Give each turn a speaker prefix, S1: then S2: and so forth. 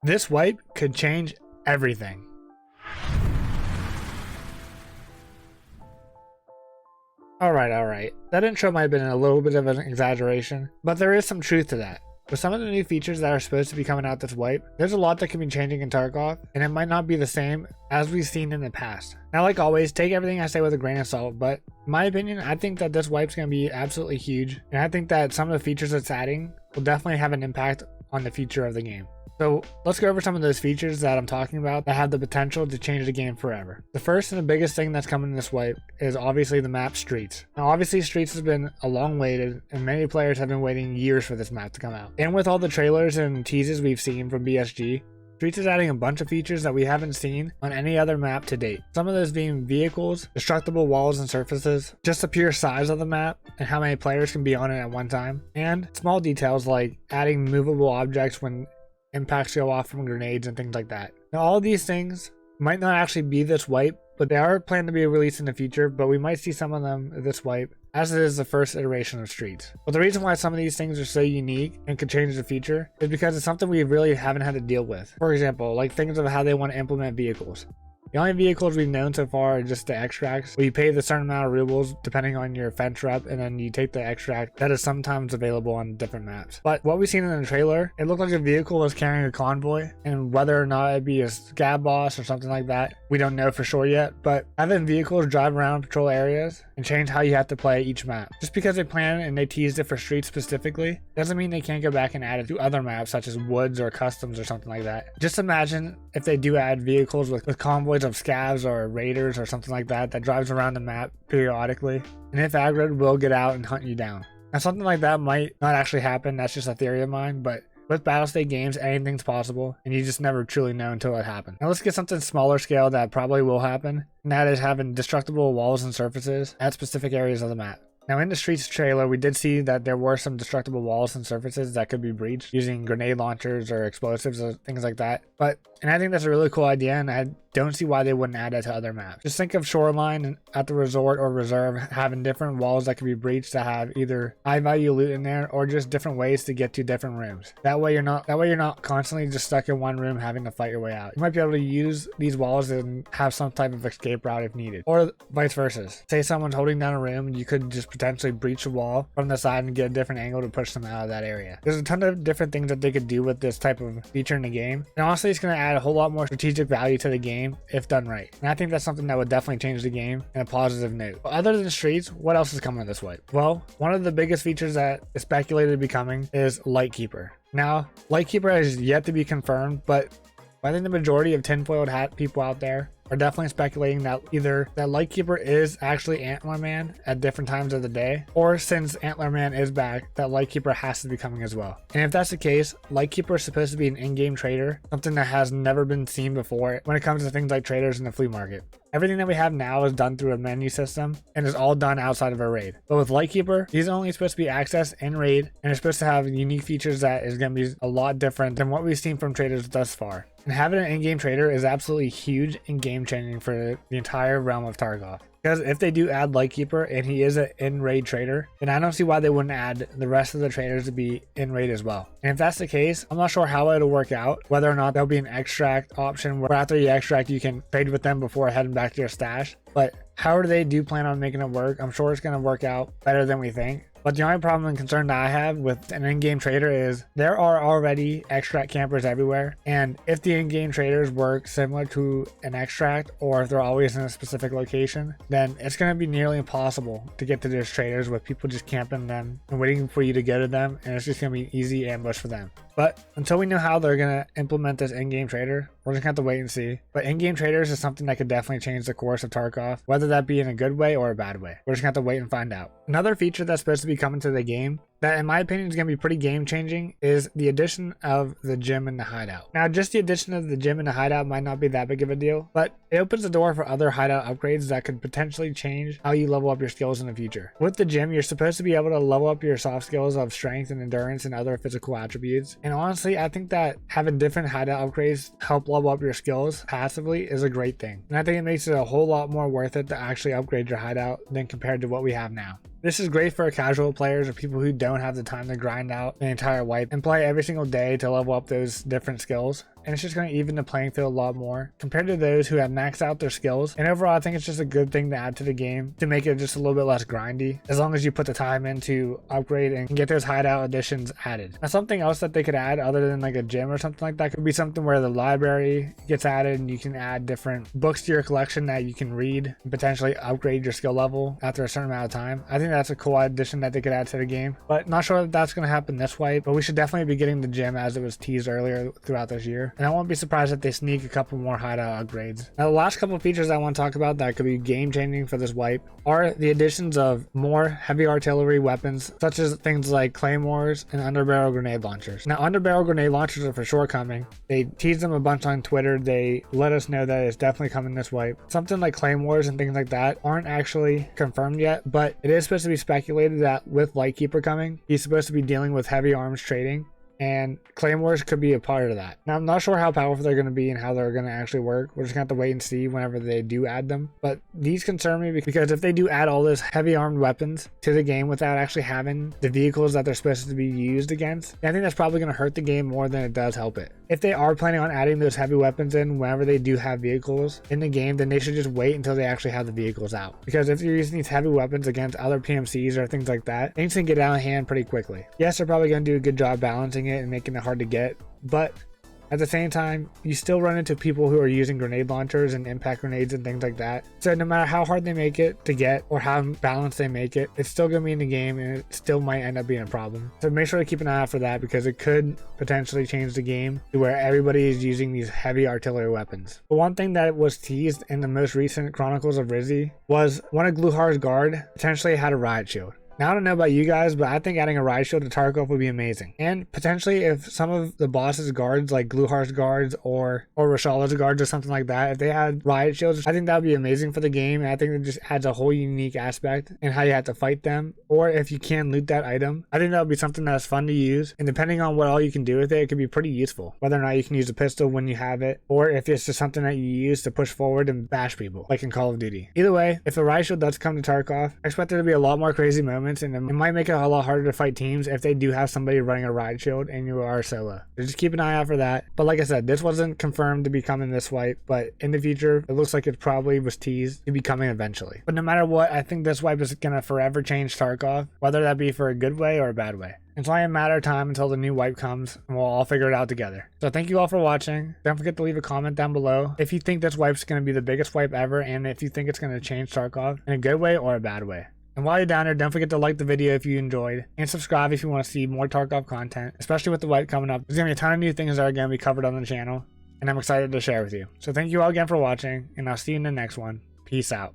S1: This wipe could change everything. Alright. That intro might have been a little bit of an exaggeration, but there is some truth to that. With some of the new features that are supposed to be coming out this wipe, there's a lot that can be changing in Tarkov, and it might not be the same as we've seen in the past. Now, like always, take everything I say with a grain of salt, but in my opinion, I think that this wipe's going to be absolutely huge, and I think that some of the features it's adding will definitely have an impact on the future of the game. So let's go over some of those features that I'm talking about that have the potential to change the game forever. The first and the biggest thing that's coming in this wipe is obviously the map Streets. Now obviously Streets has been a long waited, and many players have been waiting years for this map to come out. And with all the trailers and teases we've seen from BSG, Streets is adding a bunch of features that we haven't seen on any other map to date. Some of those being vehicles, destructible walls and surfaces, just the pure size of the map and how many players can be on it at one time, and small details like adding movable objects when impacts go off from grenades and things like that. Now all these things might not actually be this wipe, but they are planned to be released in the future, but we might see some of them this wipe, as it is the first iteration of Streets. But the reason why some of these things are so unique and could change the future is because it's something we really haven't had to deal with. For example, like things of how they want to implement vehicles. The only vehicles we've known so far are just the extracts, where you pay the certain amount of rubles depending on your fence rep, and then you take the extract that is sometimes available on different maps. But what we've seen in the trailer, it looked like a vehicle was carrying a convoy, and whether or not it'd be a scab boss or something like that, we don't know for sure yet. But having vehicles drive around patrol areas and change how you have to play each map. Just because they plan and they teased it for Streets specifically, doesn't mean they can't go back and add it to other maps such as Woods or Customs or something like that. Just imagine if they do add vehicles with convoys of scavs or raiders or something like that drives around the map periodically, and if aggroed will get out and hunt you down. Now something like that might not actually happen, that's just a theory of mine, but with battle state games anything's possible, and you just never truly know until it happens. Now let's get something smaller scale that probably will happen, and that is having destructible walls and surfaces at specific areas of the map. Now in the Streets trailer, we did see that there were some destructible walls and surfaces that could be breached using grenade launchers or explosives or things like that. And I think that's a really cool idea, and I don't see why they wouldn't add it to other maps. Just think of Shoreline and at the resort or reserve having different walls that can be breached that have either high value loot in there or just different ways to get to different rooms. That way you're not constantly just stuck in one room having to fight your way out. You might be able to use these walls and have some type of escape route if needed, or vice versa. Say someone's holding down a room and you could just potentially breach a wall from the side and get a different angle to push them out of that area. There's a ton of different things that they could do with this type of feature in the game, and honestly it's going to add a whole lot more strategic value to the game if done right. And I think that's something that would definitely change the game in a positive note. But other than Streets, what else is coming this wipe? Well, one of the biggest features that is speculated to be coming is Lightkeeper. Now, Lightkeeper has yet to be confirmed, but I think the majority of tinfoiled hat people out there are definitely speculating that either that Lightkeeper is actually Antler Man at different times of the day, or since Antler Man is back, that Lightkeeper has to be coming as well. And if that's the case, Lightkeeper is supposed to be an in-game trader, something that has never been seen before when it comes to things like traders in the flea market. Everything that we have now is done through a menu system and is all done outside of a raid. But with Lightkeeper, he's only supposed to be accessed in raid, and it's supposed to have unique features that is going to be a lot different than what we've seen from traders thus far. And having an in-game trader is absolutely huge and game-changing for the entire realm of Tarkov. Because if they do add Lightkeeper and he is an in-raid trader, then I don't see why they wouldn't add the rest of the traders to be in-raid as well. And if that's the case, I'm not sure how it'll work out, whether or not there'll be an extract option where after you extract you can trade with them before heading back to your stash. But however they do plan on making it work, I'm sure it's going to work out better than we think. But the only problem and concern that I have with an in-game trader is there are already extract campers everywhere, and if the in-game traders work similar to an extract, or if they're always in a specific location, then it's going to be nearly impossible to get to those traders with people just camping them and waiting for you to go to them, and it's just going to be an easy ambush for them. But until we know how they're going to implement this in-game trader, we're just going to have to wait and see. But in-game traders is something that could definitely change the course of Tarkov, whether that be in a good way or a bad way. We're just going to have to wait and find out. Another feature that's supposed to be coming to the game that in my opinion is going to be pretty game changing is the addition of the gym and the hideout. Now just the addition of the gym and the hideout might not be that big of a deal, but it opens the door for other hideout upgrades that could potentially change how you level up your skills in the future. With the gym, you're supposed to be able to level up your soft skills of strength and endurance and other physical attributes, and honestly I think that having different hideout upgrades help level up your skills passively is a great thing, and I think it makes it a whole lot more worth it to actually upgrade your hideout than compared to what we have now. This is great for casual players or people who don't have the time to grind out the entire wipe and play every single day to level up those different skills. and it's just going to even the playing field a lot more compared to those who have maxed out their skills. And overall, I think it's just a good thing to add to the game to make it just a little bit less grindy, as long as you put the time in to upgrade and get those hideout additions added. Now, something else that they could add other than like a gym or something like that could be something where the library gets added and you can add different books to your collection that you can read and potentially upgrade your skill level after a certain amount of time. I think that's a cool addition that they could add to the game, but not sure if that's going to happen this wipe. But we should definitely be getting the gym as it was teased earlier throughout this year, and I won't be surprised if they sneak a couple more hideout upgrades. Now, the last couple of features I want to talk about that could be game changing for this wipe are the additions of more heavy artillery weapons, such as things like claymores and underbarrel grenade launchers. Now, underbarrel grenade launchers are for sure coming. They teased them a bunch on Twitter. They let us know that it's definitely coming this wipe. Something like claymores and things like that aren't actually confirmed yet, but it is supposed to be speculated that with Lightkeeper coming, he's supposed to be dealing with heavy arms trading, and claymores could be a part of that. Now, I'm not sure how powerful they're going to be and how they're going to actually work. We're just going to have to wait and see whenever they do add them. But these concern me because if they do add all those heavy armed weapons to the game without actually having the vehicles that they're supposed to be used against, I think that's probably going to hurt the game more than it does help it. If they are planning on adding those heavy weapons in whenever they do have vehicles in the game, then they should just wait until they actually have the vehicles out. Because if you're using these heavy weapons against other PMCs or things like that, things can get out of hand pretty quickly. Yes, they're probably going to do a good job balancing it and making it hard to get, but at the same time, you still run into people who are using grenade launchers and impact grenades and things like that. So no matter how hard they make it to get or how balanced they make it, it's still going to be in the game and it still might end up being a problem. So make sure to keep an eye out for that, because it could potentially change the game to where everybody is using these heavy artillery weapons. But one thing that was teased in the most recent Chronicles of Rizzy was one of Gluhar's guard potentially had a riot shield. Now, I don't know about you guys, but I think adding a riot shield to Tarkov would be amazing. And potentially if some of the boss's guards, like Gluhar's guards or Rashala's guards or something like that, if they had riot shields, I think that would be amazing for the game. And I think it just adds a whole unique aspect in how you have to fight them. Or if you can loot that item, I think that would be something that's fun to use. And depending on what all you can do with it, it could be pretty useful. Whether or not you can use a pistol when you have it, or if it's just something that you use to push forward and bash people, like in Call of Duty. Either way, if the riot shield does come to Tarkov, I expect there to be a lot more crazy moments, and it might make it a lot harder to fight teams if they do have somebody running a riot shield and you are solo. So just keep an eye out for that. But like I said, this wasn't confirmed to be coming this wipe, but in the future, it looks like it probably was teased to be coming eventually. But no matter what, I think this wipe is going to forever change Tarkov, whether that be for a good way or a bad way. It's only a matter of time until the new wipe comes, and we'll all figure it out together. So thank you all for watching. Don't forget to leave a comment down below if you think this wipe's going to be the biggest wipe ever, and if you think it's going to change Tarkov in a good way or a bad way. And while you're down there, don't forget to like the video if you enjoyed, and subscribe if you want to see more Tarkov content, especially with the wipe coming up. There's going to be a ton of new things that are going to be covered on the channel, and I'm excited to share with you. So thank you all again for watching, and I'll see you in the next one. Peace out.